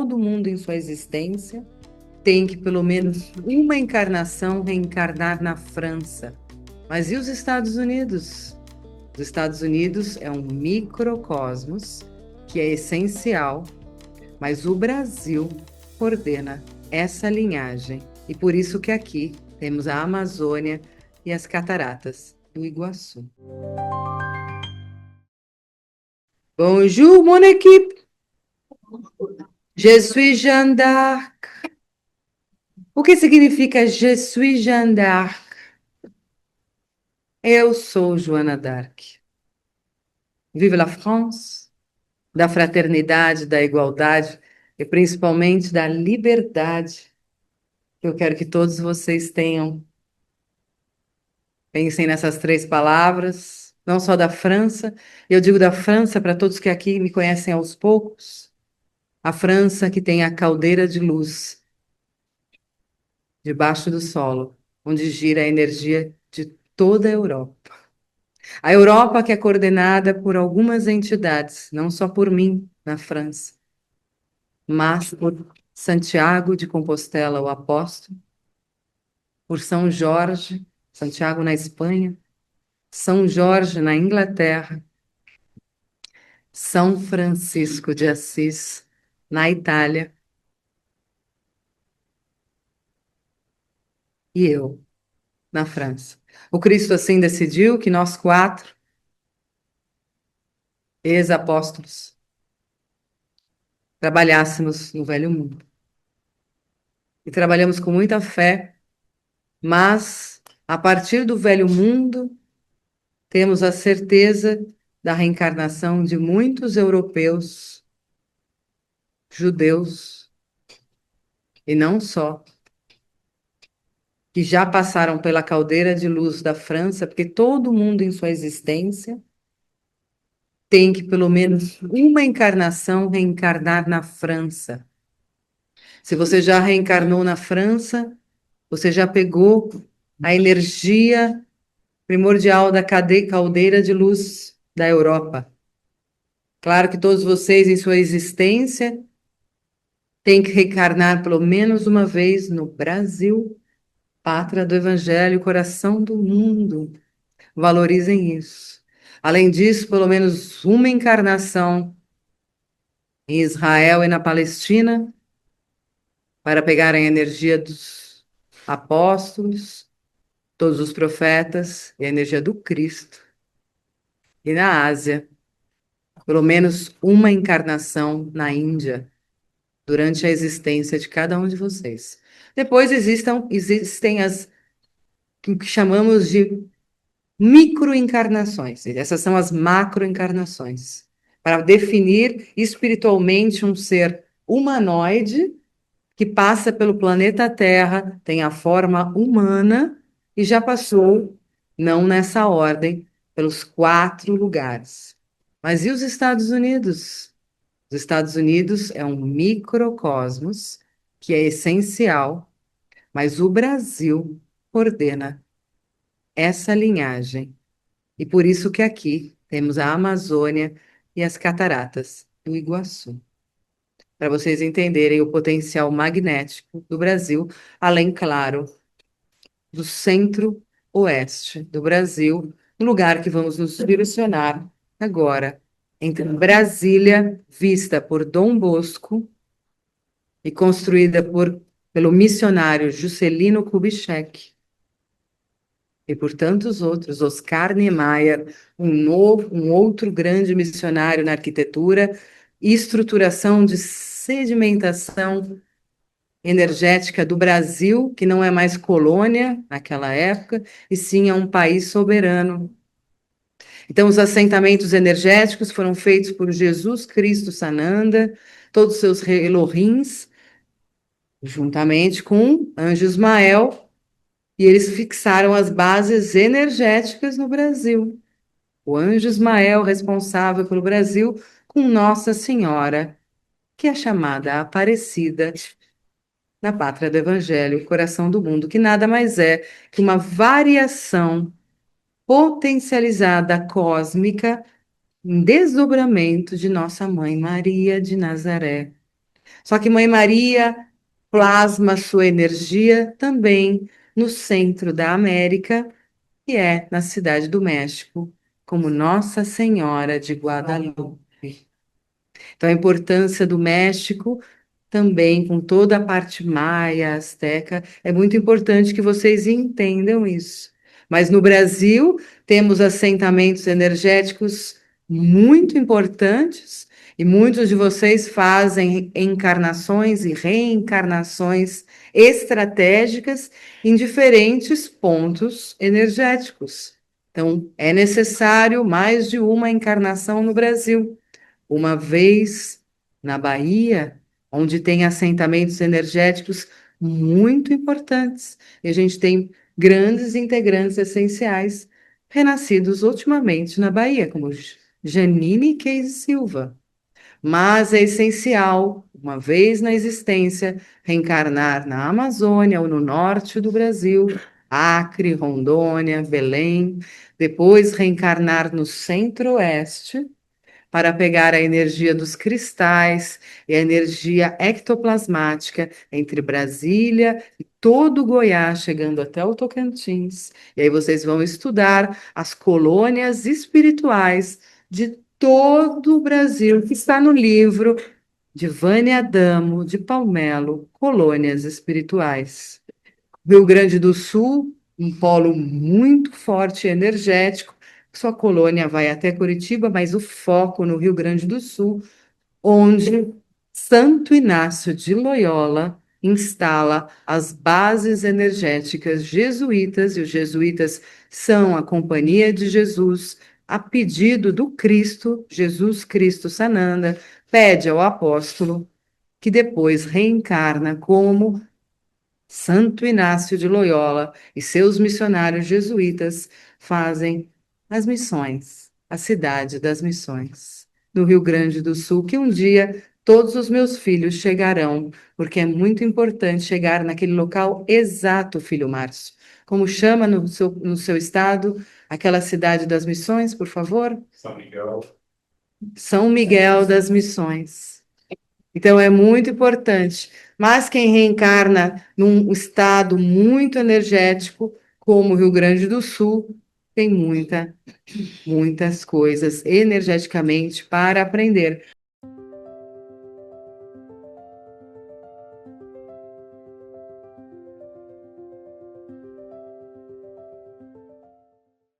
todo mundo em sua existência tem que, pelo menos uma encarnação, reencarnar na França. Mas e os Estados Unidos? Os Estados Unidos é um microcosmos que é essencial, mas o Brasil coordena essa linhagem. E por isso que aqui temos a Amazônia e as cataratas do Iguaçu. Bonjour, mon équipe. Je suis Jeanne d'Arc. O que significa Je suis Jeanne d'Arc? Eu sou Joana d'Arc. Vive la France, da fraternidade, da igualdade e principalmente da liberdade. Eu quero que todos vocês tenham. Pensem nessas três palavras, não só da França. Eu digo da França para todos que aqui me conhecem aos poucos. A França que tem a caldeira de luz debaixo do solo, onde gira a energia de toda a Europa. A Europa que é coordenada por algumas entidades, não só por mim, na França, mas por Santiago de Compostela, o apóstolo, por São Jorge, Santiago na Espanha, São Jorge na Inglaterra, São Francisco de Assis na Itália e eu na França. O Cristo assim decidiu que nós quatro, ex-apóstolos, trabalhássemos no velho mundo. E trabalhamos com muita fé, mas a partir do velho mundo temos a certeza da reencarnação de muitos europeus, judeus, e não só, que já passaram pela caldeira de luz da França, porque todo mundo em sua existência tem que, pelo menos uma encarnação, reencarnar na França. Se você já reencarnou na França, você já pegou a energia primordial da caldeira de luz da Europa. Claro que todos vocês, em sua existência, têm que reencarnar pelo menos uma vez no Brasil, pátria do Evangelho, coração do mundo. Valorizem isso. Além disso, pelo menos uma encarnação em Israel e na Palestina, para pegarem a energia dos apóstolos, todos os profetas e a energia do Cristo. E na Ásia, pelo menos uma encarnação na Índia, durante a existência de cada um de vocês. Depois existem as que chamamos de microencarnações. Essas são as macroencarnações, para definir espiritualmente um ser humanoide que passa pelo planeta Terra, tem a forma humana e já passou, não nessa ordem, pelos 4 lugares. Mas e os Estados Unidos? Os Estados Unidos é um microcosmos que é essencial, mas o Brasil coordena essa linhagem. E por isso que aqui temos a Amazônia e as cataratas do Iguaçu. Para vocês entenderem o potencial magnético do Brasil, além, claro, do centro-oeste do Brasil, no lugar que vamos nos direcionar agora, entre Brasília, vista por Dom Bosco e construída pelo missionário Juscelino Kubitschek, e por tantos outros, Oscar Niemeyer, um outro grande missionário na arquitetura e estruturação de sedimentação energética do Brasil, que não é mais colônia naquela época, e sim é um país soberano. Então, os assentamentos energéticos foram feitos por Jesus Cristo Sananda, todos os seus Elohims, juntamente com Anjo Ismael, e eles fixaram as bases energéticas no Brasil. O Anjo Ismael, responsável pelo Brasil, com Nossa Senhora, que é chamada Aparecida, na pátria do Evangelho, coração do mundo, que nada mais é que uma variação potencializada cósmica em desdobramento de Nossa Mãe Maria de Nazaré. Só que Mãe Maria plasma sua energia também no centro da América, que é na cidade do México, como Nossa Senhora de Guadalupe. Então, a importância do México também, com toda a parte maia, asteca, é muito importante que vocês entendam isso. Mas no Brasil, temos assentamentos energéticos muito importantes e muitos de vocês fazem encarnações e reencarnações estratégicas em diferentes pontos energéticos. Então, é necessário mais de uma encarnação no Brasil. Uma vez na Bahia, onde tem assentamentos energéticos muito importantes, e a gente tem grandes integrantes essenciais renascidos ultimamente na Bahia, como Janine Keise Silva. Mas é essencial, uma vez na existência, reencarnar na Amazônia ou no norte do Brasil, Acre, Rondônia, Belém, depois reencarnar no centro-oeste para pegar a energia dos cristais e a energia ectoplasmática entre Brasília e todo o Goiás, chegando até o Tocantins. E aí vocês vão estudar as colônias espirituais de todo o Brasil, que está no livro de Vânia Adamo de Palmelo, Colônias Espirituais. Rio Grande do Sul, um polo muito forte e energético. Sua colônia vai até Curitiba, mas o foco no Rio Grande do Sul, onde Santo Inácio de Loyola instala as bases energéticas jesuítas, e os jesuítas são a Companhia de Jesus, a pedido do Cristo, Jesus Cristo Sananda, pede ao apóstolo que depois reencarna como Santo Inácio de Loyola e seus missionários jesuítas fazem as missões, a cidade das missões, no Rio Grande do Sul, que um dia todos os meus filhos chegarão, porque é muito importante chegar naquele local exato, filho Márcio. Como chama no seu estado aquela cidade das missões, por favor? São Miguel. São Miguel das Missões. Então é muito importante. Mas quem reencarna num estado muito energético, como o Rio Grande do Sul, tem muitas coisas energeticamente para aprender.